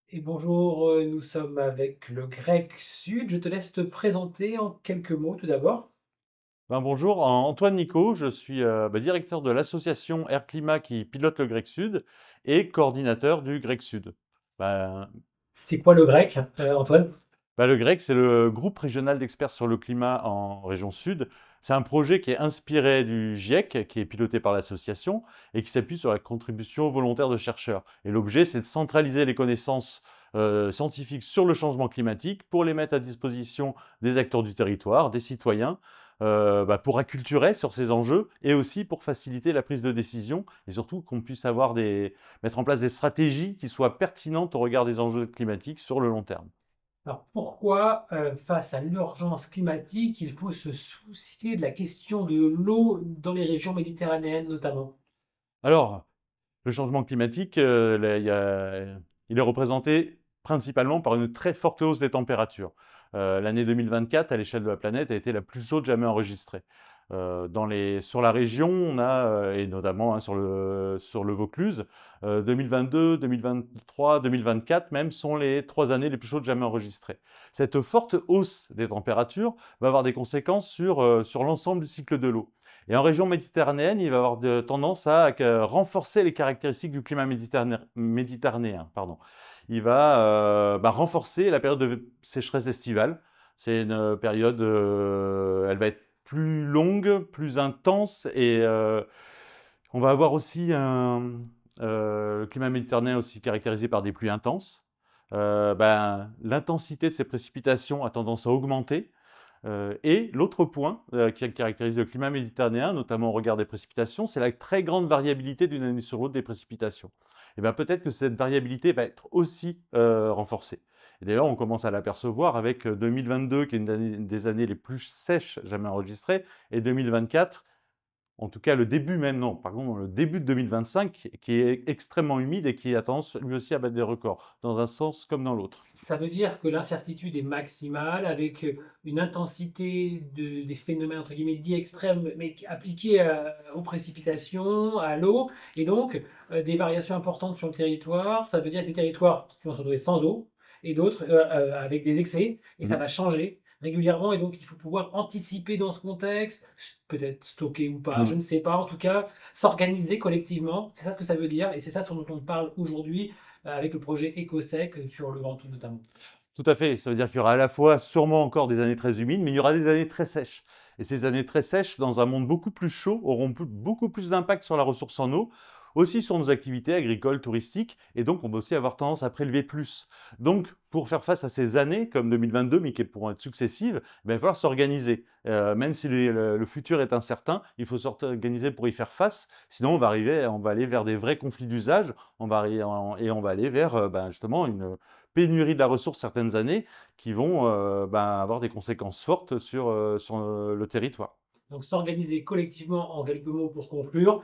Et bonjour, nous sommes avec le Grec Sud. Je te laisse te présenter en quelques mots tout d'abord. Bonjour, Antoine Nico, je suis directeur de l'association Air Climat qui pilote le Grec Sud et coordinateur du Grec Sud. Ben, C'est quoi le grec, Antoine? le Grec, c'est le groupe régional d'experts sur le climat en région Sud. C'est un projet qui est inspiré du GIEC, qui est piloté par l'association et qui s'appuie sur la contribution volontaire de chercheurs. Et l'objet, c'est de centraliser les connaissances scientifiques sur le changement climatique pour les mettre à disposition des acteurs du territoire, des citoyens, pour acculturer sur ces enjeux et aussi pour faciliter la prise de décision et surtout qu'on puisse mettre en place des stratégies qui soient pertinentes au regard des enjeux climatiques sur le long terme. Alors pourquoi, face à l'urgence climatique, il faut se soucier de la question de l'eau dans les régions méditerranéennes notamment? Alors, le changement climatique, il est représenté principalement par une très forte hausse des températures. L'année 2024, à l'échelle de la planète, a été la plus chaude jamais enregistrée. Sur la région, on a, et notamment sur le Vaucluse, 2022, 2023, 2024 même sont les 3 années les plus chaudes jamais enregistrées. Cette forte hausse des températures va avoir des conséquences sur l'ensemble du cycle de l'eau. Et en région méditerranéenne, il va avoir tendance à renforcer les caractéristiques du climat méditerranéen. Pardon. Il va renforcer la période de sécheresse estivale. C'est une période, elle va être plus longue, plus intense, et on va avoir aussi le climat méditerranéen aussi caractérisé par des pluies intenses. L'intensité de ces précipitations a tendance à augmenter. Et l'autre point qui caractérise le climat méditerranéen, notamment au regard des précipitations, c'est la très grande variabilité d'une année sur l'autre des précipitations. Et bien peut-être que cette variabilité va être aussi renforcée. Et d'ailleurs, on commence à l'apercevoir avec 2022, qui est une des années les plus sèches jamais enregistrées, et 2024, en tout cas le début même, non, par contre, le début de 2025, qui est extrêmement humide et qui a tendance lui aussi à battre des records, dans un sens comme dans l'autre. Ça veut dire que l'incertitude est maximale avec, une intensité des phénomènes entre guillemets «dits extrêmes» mais appliqués, aux précipitations, à l'eau et donc, des variations importantes sur le territoire. Ça veut dire des territoires qui vont se retrouver sans eau et d'autres, avec des excès et ça Mhm. va changer régulièrement et donc il faut pouvoir anticiper dans ce contexte, peut-être stocker ou pas, je Mhm. ne sais pas. En tout cas, s'organiser collectivement, c'est ça ce que ça veut dire et c'est ça ce dont on parle aujourd'hui avec le projet EcoSec sur le Ventoux notamment. Tout à fait. Ça veut dire qu'il y aura à la fois sûrement encore des années très humides, mais il y aura des années très sèches. Et ces années très sèches, dans un monde beaucoup plus chaud, auront beaucoup plus d'impact sur la ressource en eau, aussi sur nos activités agricoles, touristiques, et donc on va aussi avoir tendance à prélever plus. Donc, pour faire face à ces années, comme 2022, mais qui pourront être successives, il va falloir s'organiser. Même si le futur est incertain, il faut s'organiser pour y faire face. Sinon, on va aller vers des vrais conflits d'usage, et on va aller vers justement une pénurie de la ressource certaines années qui vont avoir des conséquences fortes sur le territoire. Donc s'organiser collectivement en quelques mots pour conclure,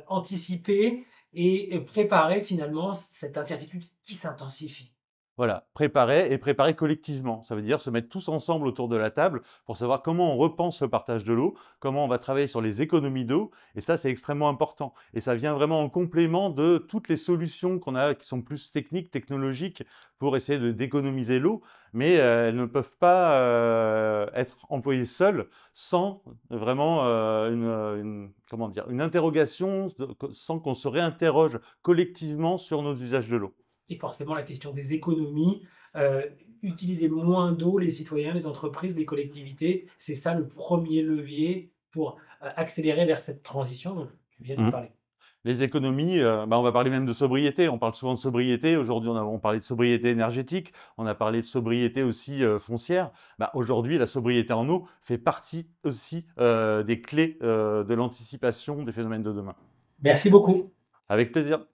anticiper et préparer finalement cette incertitude qui s'intensifie. Voilà, préparer collectivement. Ça veut dire se mettre tous ensemble autour de la table pour savoir comment on repense le partage de l'eau, comment on va travailler sur les économies d'eau, et ça, c'est extrêmement important. Et ça vient vraiment en complément de toutes les solutions qu'on a qui sont plus techniques, technologiques, pour essayer d'économiser l'eau, mais elles ne peuvent pas être employées seules sans vraiment comment dire, une interrogation, sans qu'on se réinterroge collectivement sur nos usages de l'eau. Et forcément la question des économies, utiliser moins d'eau, les citoyens, les entreprises, les collectivités, c'est ça le premier levier pour, accélérer vers cette transition dont tu viens de nous Mmh. parler. Les économies, on va parler même de sobriété. On parle souvent de sobriété. Aujourd'hui, on parlé de sobriété énergétique, on a parlé de sobriété aussi foncière. Aujourd'hui, la sobriété en eau fait partie aussi des clés de l'anticipation des phénomènes de demain. Merci beaucoup. Avec plaisir.